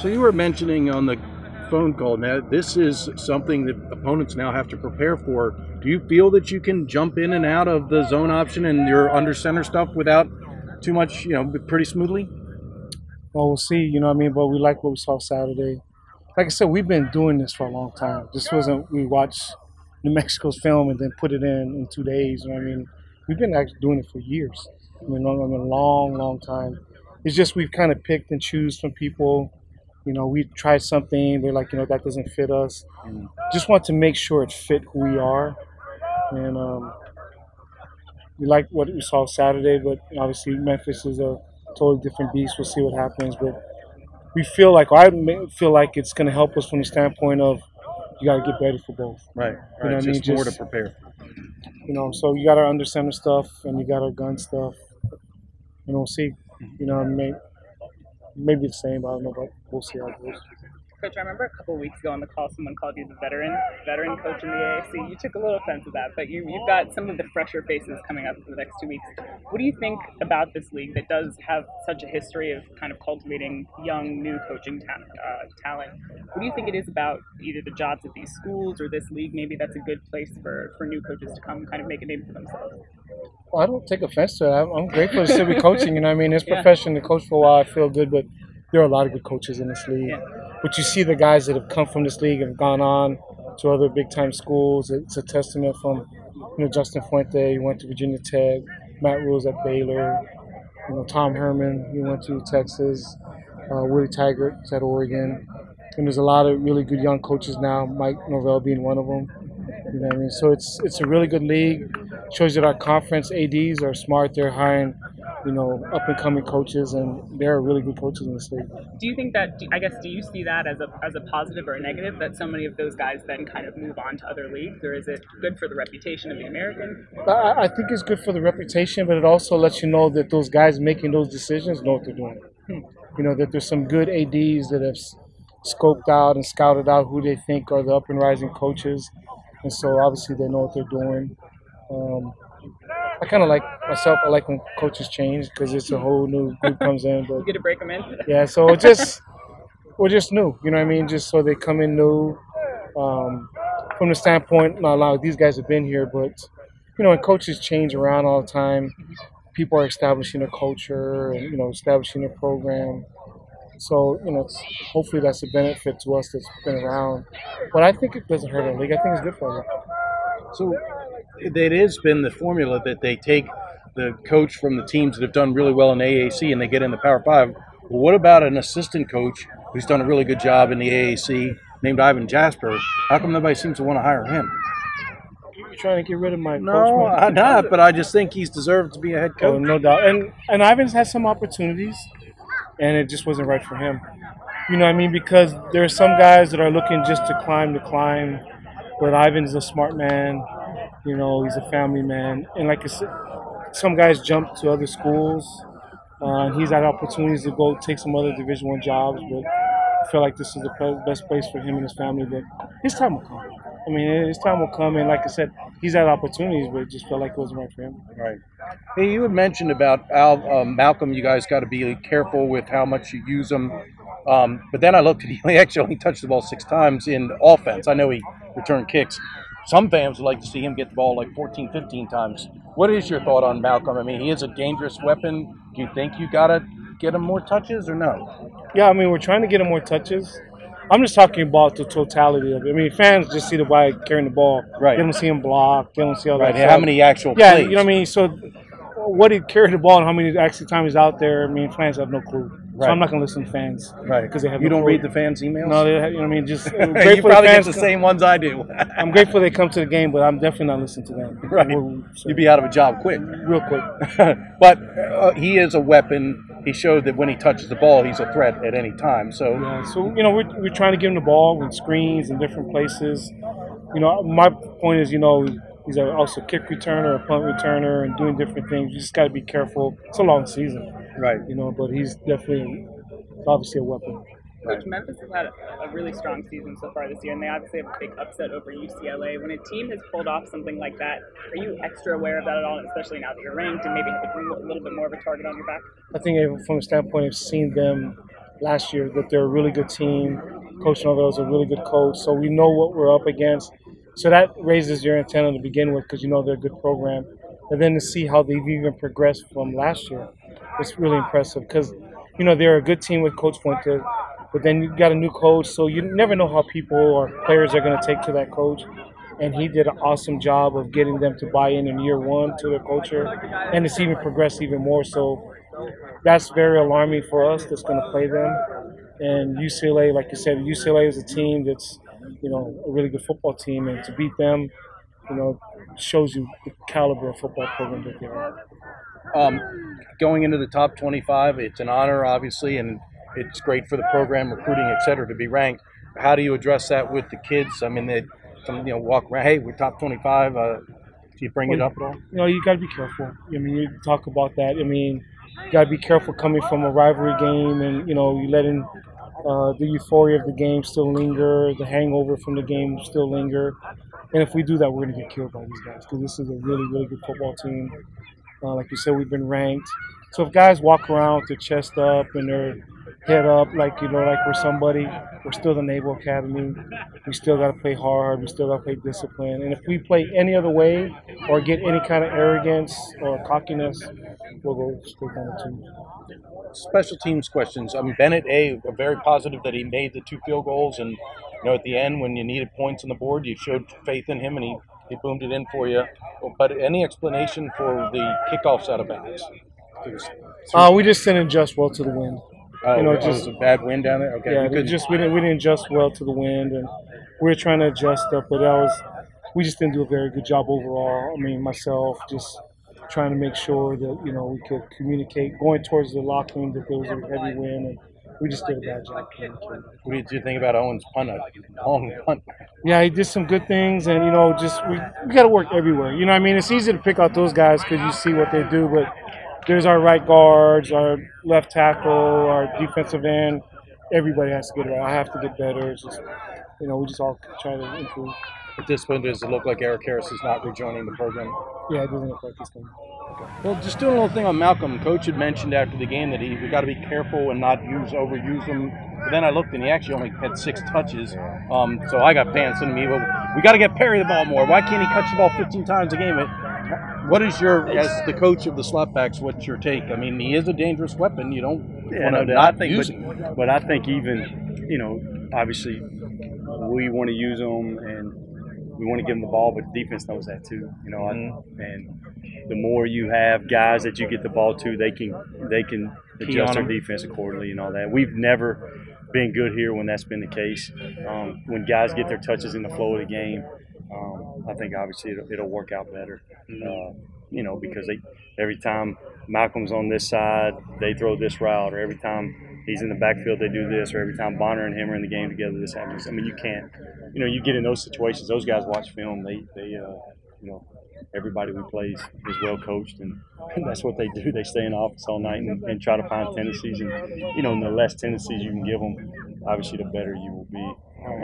So you were mentioning on the phone call, now this is something that opponents now have to prepare for. Do you feel that you can jump in and out of the zone option and your under center stuff without too much, pretty smoothly? Well, we'll see, you know what I mean? But we like what we saw Saturday. Like I said, we've been doing this for a long time. This wasn't, we watched New Mexico's film and then put it in 2 days, you know what I mean? We've been actually doing it for years. I mean, a long, long time. It's just we've kind of picked and choose from people. We tried something, they're like, that doesn't fit us. Just want to make sure it fit who we are. And we like what we saw Saturday, but obviously Memphis is a totally different beast. We'll see what happens. But we feel like, feel like it's going to help us from the standpoint of you got to get ready for both. Right. You know what I mean? Just more to prepare. So you got our under center stuff and you got our gun stuff. And we'll see. Maybe the same. I don't know, but we'll see how it goes. Coach, I remember a couple of weeks ago on the call, someone called you the veteran coach in the AAC. You took a little offense to that, but you've got some of the fresher faces coming up for the next 2 weeks. What do you think about this league that does have such a history of kind of cultivating young, new coaching talent? What do you think it is about either the jobs at these schools or this league? Maybe that's a good place for new coaches to come kind of make a name for themselves. Well, I don't take offense to it. I'm grateful to still be coaching. It's profession to coach for a while. I feel good, but there are a lot of good coaches in this league. Yeah. But you see the guys that have come from this league and have gone on to other big-time schools. It's a testament from, Justin Fuente, he went to Virginia Tech, Matt Rules at Baylor, Tom Herman, he went to Texas, Willie Taggart's at Oregon. And there's a lot of really good young coaches now, Mike Norvell being one of them. You know what I mean? So it's a really good league. Shows that our conference ADs are smart. They're hiring, up-and-coming coaches, and they're really good coaches in this league. Do you think that, do you see that as a positive or a negative, that so many of those guys then kind of move on to other leagues, or is it good for the reputation of the American? I think it's good for the reputation, but it also lets you know that those guys making those decisions know what they're doing. That there's some good ADs that have scoped out and scouted out who they think are the up-and-rising coaches, and so obviously they know what they're doing. I kind of like myself. I like when coaches change because it's a whole new group comes in. But you get to break them in. Yeah, so we're just new. You know what I mean? Just so they come in new. From the standpoint, not a lot of these guys have been here, but when coaches change around all the time, people are establishing a culture and establishing a program. So hopefully that's a benefit to us that's been around. But I think it doesn't hurt our league. I think it's good for us. So it has been the formula that they take the coach from the teams that have done really well in the AAC and they get in the Power 5. Well, what about an assistant coach who's done a really good job in the AAC named Ivan Jasper? How come nobody seems to want to hire him? You're trying to get rid of my coach? No, I'm not, but I just think he's deserved to be a head coach. Oh, no doubt. And Ivan's had some opportunities, and it just wasn't right for him. You know what I mean? Because there are some guys that are looking just to climb, but Ivan's a smart man. He's a family man. And like I said, some guys jump to other schools. He's had opportunities to go take some other Division I jobs, but I feel like this is the best place for him and his family. But his time will come. His time will come. And like I said, he's had opportunities, but it just felt like it wasn't right for him. Right. Hey, you had mentioned about Malcolm. You guys got to be careful with how much you use him. But then I looked at he actually only touched the ball 6 times in offense. I know he returned kicks. Some fans would like to see him get the ball like 14, 15 times. What is your thought on Malcolm? He is a dangerous weapon. Do you think you got to get him more touches or no? Yeah, we're trying to get him more touches. I'm just talking about the totality of it. Fans just see the guy carrying the ball. Right. They don't see him block. They don't see all that stuff. How many actual plays. Yeah, you know what I mean? So what he carried the ball and how many actually time he's out there, fans have no clue. Right. So I'm not going to listen to fans. Right. Because they have You no don't clue. read the fans' emails? No, they have, just you probably get the same ones I do. I'm grateful they come to the game, but I'm definitely not listening to them. Right. You'd be out of a job quick. Real quick. But he is a weapon. He showed that when he touches the ball, he's a threat at any time. So, we're trying to give him the ball with screens in different places. My point is, he's also a kick returner, a punt returner, and doing different things. You just got to be careful. It's a long season. Right. But he's definitely, obviously a weapon. Coach, Memphis has had a really strong season so far this year, and they obviously have a big upset over UCLA. When a team has pulled off something like that, are you extra aware of that at all, especially now that you're ranked and maybe have a little bit more of a target on your back? I think from the standpoint of seeing them last year that they're a really good team. Coach Norvell is a really good coach, so we know what we're up against. So that raises your antenna to begin with because you know they're a good program. And then to see how they've even progressed from last year, it's really impressive because, you know, they're a good team with Coach Fuente, but then you got a new coach, so you never know how people or players are going to take to that coach. And he did an awesome job of getting them to buy in year one to their culture, and it's even progressed even more. So that's very alarming for us that's going to play them. And UCLA, like you said, UCLA is a team that's, you know, a really good football team, and to beat them, you know, shows you the caliber of football program that they are. Going into the top 25, it's an honor, obviously, and it's great for the program, recruiting, et cetera, to be ranked. How do you address that with the kids? I mean, they walk around, hey, we're top 25. Do you bring it up at all? You know, you got to be careful. I mean, you talk about that. I mean, you got to be careful coming from a rivalry game, and you know, you letting the euphoria of the game still linger, the hangover from the game still linger. And if we do that, we're going to get killed by these guys because this is a really, really good football team. Like you said, we've been ranked. So if guys walk around with their chest up and their head up, like, you know, like we're somebody, we're still the Naval Academy. We still got to play hard. We still got to play discipline. And if we play any other way or get any kind of arrogance or cockiness, we'll go straight down the tubes. Special teams questions. I mean, Bennett, very positive that he made the 2 field goals, and at the end when you needed points on the board, you showed faith in him, and he boomed it in for you. But any explanation for the kickoffs out of bounds? We just didn't adjust well to the wind. Oh, you know, just a bad wind down there. Okay, yeah, we didn't adjust well to the wind, and we were trying to adjust up, but we just didn't do a very good job overall. I mean, myself just trying to make sure that, you know, we could communicate going towards the locker room that there was a heavy wind, and we just did a bad job communicating. What did you think about Owen's punt? Long punt. Yeah, he did some good things, and, you know, just we got to work everywhere. You know what I mean? It's easy to pick out those guys because you see what they do, but there's our right guards, our left tackle, our defensive end. Everybody has to get it right. I have to get better. It's just, you know, we just all try to improve. At this point, does it look like Eric Harris is not rejoining the program? Yeah, it doesn't look like he's coming. Okay. Well, just doing a little thing on Malcolm. Coach had mentioned after the game that we got to be careful and not overuse him. But then I looked, and he actually only had 6 touches. So I got fans sending me, well, we got to get Perry the ball more. Why can't he catch the ball 15 times a game? What is as the coach of the slotbacks, what's your take? I mean, he is a dangerous weapon. You don't want to not use him. But I think even, you know, obviously we want to use him and we want to give him the ball, but the defense knows that too. You know, and the more you have guys that you get the ball to, they can adjust their defense accordingly and all that. We've never been good here when that's been the case. When guys get their touches in the flow of the game, I think obviously it'll work out better. You know, because every time Malcolm's on this side, they throw this route, or every time he's in the backfield, they do this, or every time Bonner and him are in the game together, this happens. I mean, you can't, you know, you get in those situations. Those guys watch film. They you know, everybody we play is well coached, and that's what they do. They stay in the office all night and try to find tendencies, and you know, the less tendencies you can give them, obviously, the better you will be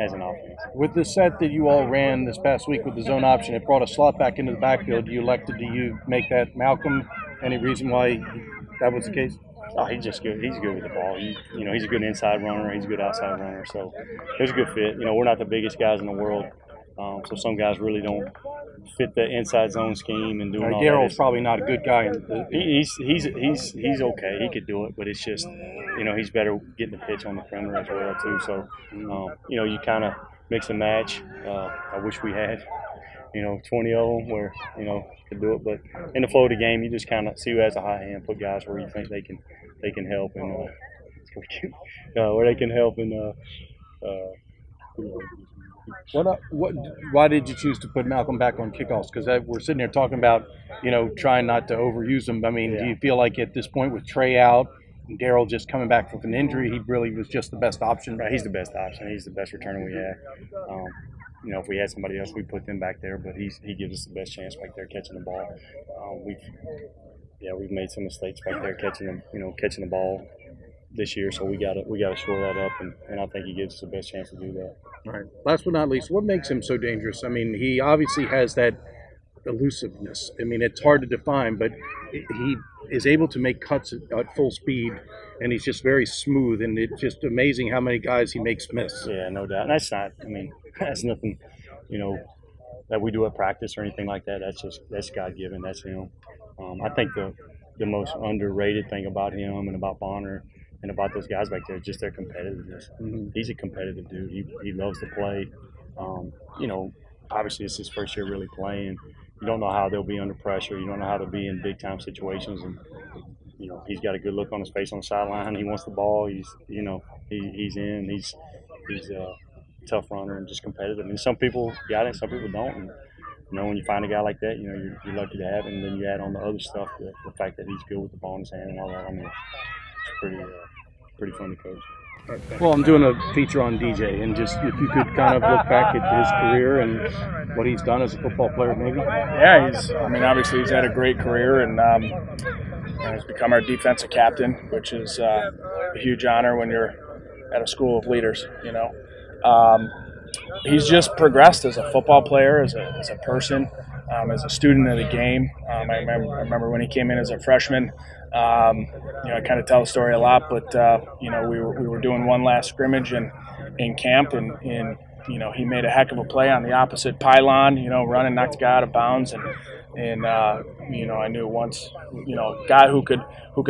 as an offense. With the set that you all ran this past week with the zone option, it brought a slot back into the backfield. You elected to make that Malcolm. Any reason why that was the case? Oh, he's just good. He's good with the ball. You know, he's a good inside runner. He's a good outside runner. So it was a good fit. You know, we're not the biggest guys in the world, so some guys really don't fit the inside zone scheme and doing all that. Daryl's probably not a good guy. He's okay. He could do it, but it's just, you know, he's better getting the pitch on the perimeter as well too. So, you know, you kind of mix and match. I wish we had, you know, 20 of them where, you know, could do it. But in the flow of the game, you just kind of see who has a high hand, put guys where you think they can help and where they can help and why did you choose to put Malcolm back on kickoffs? Because we're sitting here talking about, you know, trying not to overuse him. I mean, do you feel like at this point with Trey out and Daryl just coming back from an injury, he really was just the best option? Right, he's the best option. He's the best returner we have. You know, if we had somebody else, we'd put them back there, but he gives us the best chance back there catching the ball. We've made some mistakes back there catching the ball this year, so we got to shore that up, and I think he gives us the best chance to do that. All right. Last but not least, what makes him so dangerous? I mean, he obviously has that elusiveness. I mean, it's hard to define, but is able to make cuts at full speed, and he's just very smooth, and it's just amazing how many guys he makes miss. Yeah, no doubt. And that's nothing, that we do at practice or anything like that. That's God given. That's him. I think the most underrated thing about him and about Bonner and about those guys back there is just their competitiveness. Mm-hmm. He's a competitive dude. He loves to play. Obviously it's his first year really playing. You don't know how they'll be under pressure. You don't know how to be in big time situations. And he's got a good look on his face on the sideline. He wants the ball. He's in. He's a tough runner and just competitive. And some people got it, some people don't. And when you find a guy like that, you're lucky to have him. And then you add on the other stuff, the fact that he's good with the ball in his hand and all that. It's pretty fun to coach. Well, I'm doing a feature on DJ, and just if you could kind of look back at his career and what he's done as a football player, maybe. Yeah, obviously he's had a great career, and he's become our defensive captain, which is a huge honor when you're at a school of leaders. He's just progressed as a football player, as a person, as a student of the game. I remember when he came in as a freshman. I kind of tell the story a lot, but we were doing one last scrimmage in camp, and he made a heck of a play on the opposite pylon. Running, knocked the guy out of bounds, and I knew once a guy who could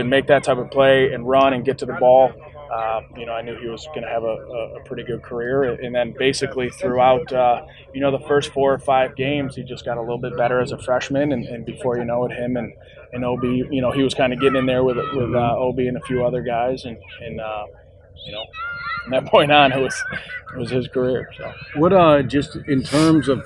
make that type of play and run and get to the ball. I knew he was going to have a pretty good career, and then basically throughout the first 4 or 5 games, he just got a little bit better as a freshman, and before you know it, him and Obi, he was kind of getting in there with Obi and a few other guys, and from that point on, it was his career. So. What just in terms of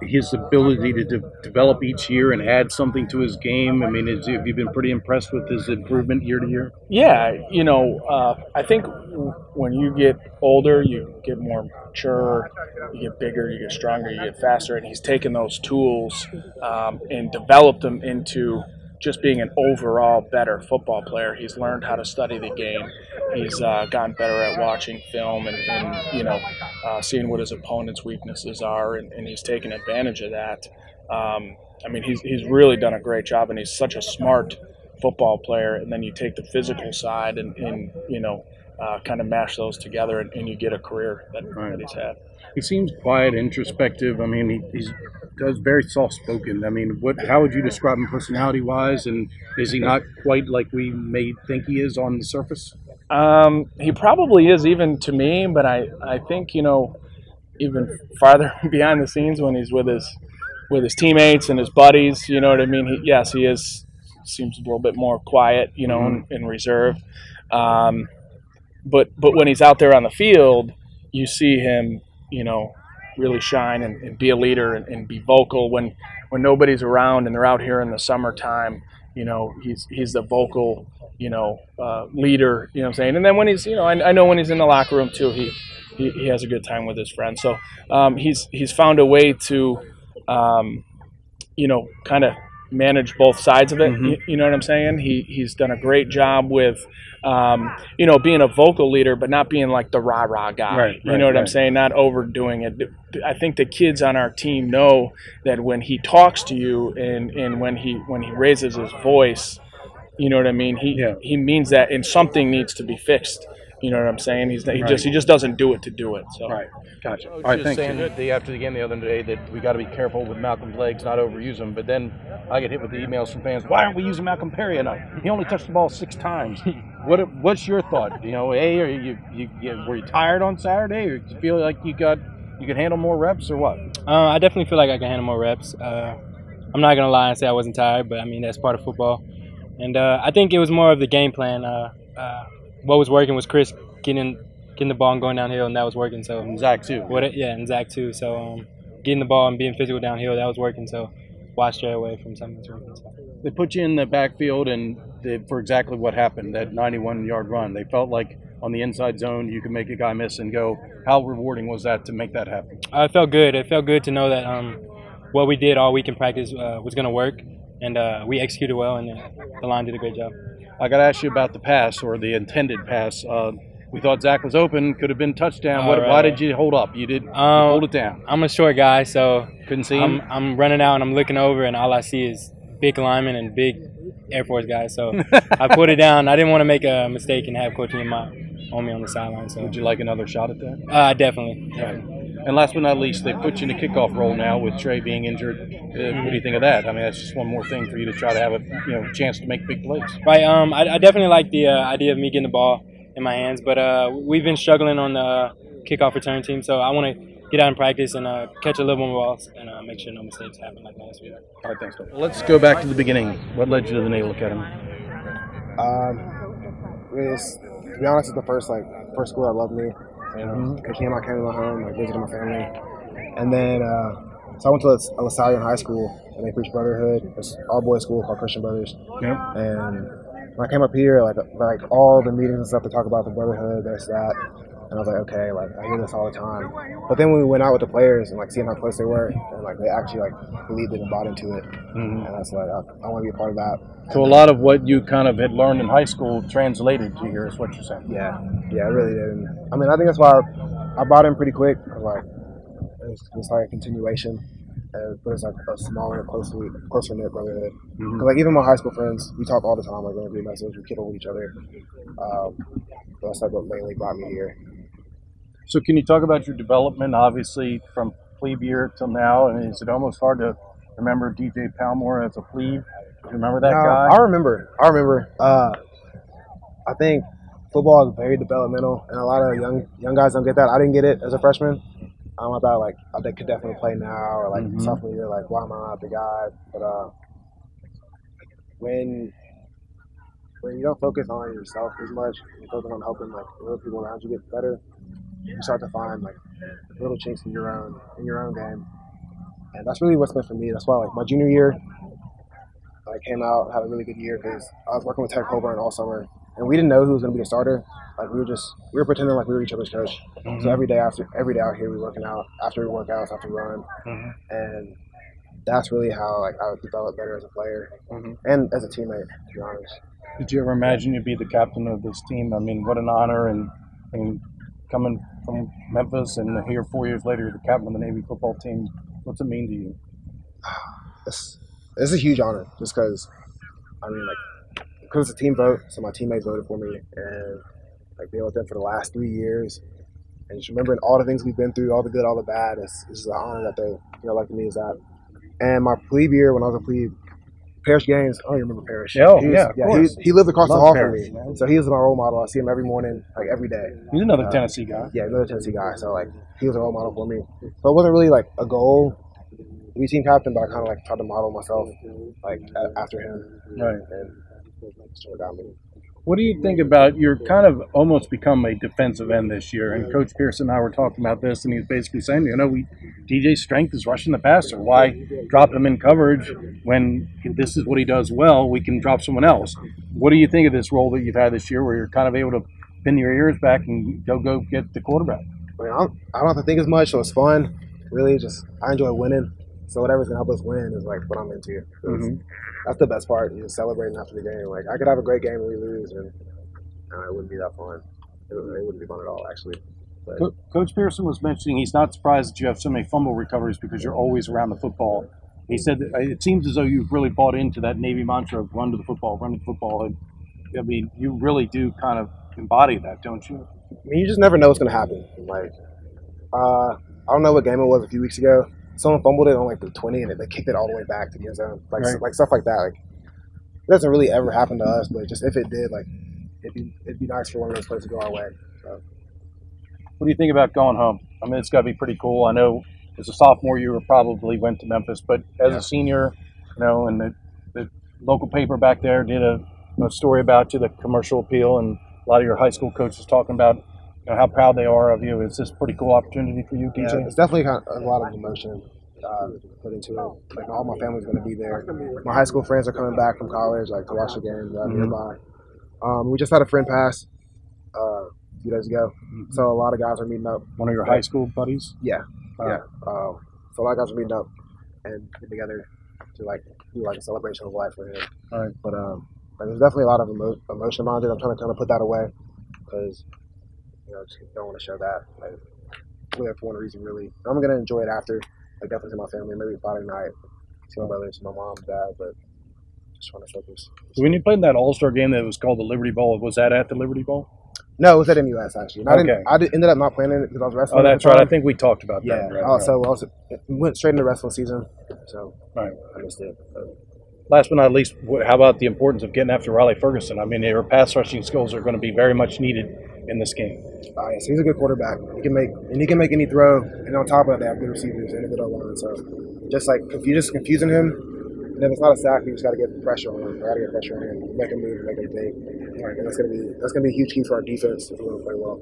his ability to develop each year and add something to his game? I mean, have you been pretty impressed with his improvement year to year? Yeah, I think when you get older, you get more mature, you get bigger, you get stronger, you get faster, and he's taken those tools and developed them into just being an overall better football player. He's learned how to study the game. He's gotten better at watching film and seeing what his opponent's weaknesses are, and he's taken advantage of that. He's really done a great job, and he's such a smart football player. And then you take the physical side and kind of mash those together, and you get a career that he's had. He seems quiet, introspective. I mean, he's very soft-spoken. I mean, how would you describe him personality-wise? And is he not quite like we may think he is on the surface? He probably is, even to me. But I think even farther behind the scenes when he's with his teammates and his buddies, you know what I mean. He is seems a little bit more quiet, and reserved. But when he's out there on the field, you see him, really shine and be a leader and be vocal when nobody's around and they're out here in the summertime. He's the vocal, leader. You know what I'm saying? And then when he's, I know when he's in the locker room too, he has a good time with his friends. So he's found a way to, kind of manage both sides of it. Mm-hmm. You know what I'm saying? He's done a great job with, being a vocal leader, but not being like the rah-rah guy. Right, you know what I'm saying? Not overdoing it. I think the kids on our team know that when he talks to you and when he raises his voice, you know what I mean? He means that, and something needs to be fixed. You know what I'm saying? He just doesn't do it to do it. So. Right. Gotcha. All right, thank you. After the game the other day that we got to be careful with Malcolm's legs, not overuse him. But then I get hit with the emails from fans. Why aren't we using Malcolm Perry enough? He only touched the ball 6 times. What's your thought? Were you tired on Saturday, or do you feel like you could handle more reps, or what? I definitely feel like I can handle more reps. I'm not gonna lie and say I wasn't tired, but I mean that's part of football. And I think it was more of the game plan. What was working was Chris getting the ball and going downhill, and that was working. So and Zach too. And Zach too. So getting the ball and being physical downhill, that was working. So why stray away from something that's working? So. They put you in the backfield, and for exactly what happened, that 91-yard run. They felt like on the inside zone you could make a guy miss and go. How rewarding was that to make that happen? It felt good. It felt good to know that what we did all week in practice was going to work, and we executed well, and the line did a great job. I got to ask you about the pass, or the intended pass. We thought Zach was open, could have been touchdown. Why did you hold up? You hold it down. I'm a short guy, so couldn't see him. I'm running out and I'm looking over, and all I see is big linemen and big Air Force guy, so I put it down. I didn't want to make a mistake and have Coach Niumatalolo on me on the sideline. So would you like another shot at that? Definitely. And last but not least, they put you in a kickoff role now with Trey being injured. What do you think of that? I mean, that's just one more thing for you to try to have a chance to make big plays. Right. I definitely like the idea of me getting the ball in my hands, but we've been struggling on the kickoff return team, so I want to get out and practice and catch a little more balls and make sure no mistakes happen like last week. All right, thanks. Well, let's go back to the beginning. What led you to the Naval Academy? To be honest, it's the first school that loved me. I came to my home, visited my family, and then so I went to LaSalle High School, and they preached brotherhood. It's an all-boys school called Christian Brothers. Yep. And when I came up here, like all the meetings and stuff to talk about the brotherhood, this, that, and I was like, okay, I hear this all the time. But then when we went out with the players and seeing how close they were, and they actually believed it and bought into it, and that's I want to be a part of that. So a lot of what you kind of had learned in high school translated to here is what you're saying. Yeah, it really did. And, I think that's why I bought in pretty quick, because it's a continuation, but it's a smaller, closer knit brotherhood. Because even my high school friends, we talk all the time, going through messages, we kid over each other. That's what mainly brought me here. So can you talk about your development, obviously from plebe year till now? I mean, is it almost hard to remember DJ Palmore as a plebe? Do you remember that guy? I remember. I think football is very developmental, and a lot of young guys don't get that. I didn't get it as a freshman. I thought I could definitely play now, or sophomore year, why am I not the guy? But when you don't focus on yourself as much, you focus on helping other people around you get better, you start to find little chinks in your own game, and that's really what's been for me. That's why my junior year, I came out, had a really good year, because I was working with Ted Colburn all summer, and we didn't know who was going to be the starter. We were pretending we were each other's coach. So every day out here, we were working out after workouts, after run, and that's really how I developed better as a player and as a teammate, to be honest. Did you ever imagine you'd be the captain of this team? I mean, what an honor, and coming from Memphis and here 4 years later, you're the captain of the Navy football team. What's it mean to you? It's a huge honor, just because, because it's a team vote, so my teammates voted for me, and being with them for the last 3 years, and just remembering all the things we've been through, all the good, all the bad, it's just an honor that they elected me as that. And my plebe year, when I was a plebe, Parrish Gaines, I don't even remember Parrish. He lived across the hall from me, so he was my role model. I see him every morning, every day. He's another Tennessee guy. Yeah, another Tennessee guy. So he was a role model for me. So it wasn't really a goal to be team captain, but I kind of tried to model myself after him. Right. And that's what got me. What do you think about, you're kind of almost become a defensive end this year, and Coach Pearson and I were talking about this, and he's basically saying, DJ's strength is rushing the passer. Why drop him in coverage when this is what he does well? We can drop someone else. What do you think of this role that you've had this year, where you're kind of able to pin your ears back and go get the quarterback? I don't have to think as much, so it's fun. Really, I enjoy winning. So whatever's gonna help us win is what I'm into. That's the best part. Celebrating after the game. I could have a great game and we lose, and it wouldn't be that fun. It wouldn't be fun at all, actually. But Coach Pearson was mentioning he's not surprised that you have so many fumble recoveries because you're always around the football. He said that it seems as though you've really bought into that Navy mantra of run to the football. And you really do kind of embody that, don't you? You just never know what's gonna happen. I don't know what game it was a few weeks ago. Someone fumbled it on the 20, and they kicked it all the way back to the end zone. Stuff like that. It doesn't really ever happen to us, but just if it did, it'd be nice for one of those plays to go our way. So. What do you think about going home? I mean, it's got to be pretty cool. I know as a sophomore, you probably went to Memphis, but as a senior, and the local paper back there did a story about you, the commercial appeal, and a lot of your high school coaches talking about how proud they are of you. Is this a pretty cool opportunity for you, DJ? Yeah, it's definitely a lot of emotion put into it. All my family's going to be there. My high school friends are coming back from college, to watch the games nearby. We just had a friend pass a few days ago, so a lot of guys are meeting up. One of your high school buddies? Yeah, yeah. So a lot of guys are meeting up and get together to do a celebration of life for him. All right. But there's definitely a lot of emotion behind it. I'm trying to kind of put that away because just don't want to show that. Really for one reason, really. I'm gonna enjoy it after. Definitely to my family, maybe Friday night, to my brothers, to my mom, dad. But just trying to focus. When you played that All-Star game that was called the Liberty Bowl, was that at the Liberty Bowl? No, it was at MUS actually. And Okay. I ended up not playing it because I was wrestling. Oh, at that's the right. I time. think we talked about Yeah. that. Right, So we went straight into wrestling season. So right. I missed it. Last but not least, how about the importance of getting after Riley Ferguson? I mean, their pass rushing skills are going to be very much needed in this game. Yes, he's a good quarterback. He can make any throw, and on top of that, they have good receivers and a good O-line. So, just like if you're just confusing him, and if it's not a sack, you just got to get pressure on him. Got to get pressure on him, make him move, make him think. And that's gonna be a huge key for our defense if we want to play well.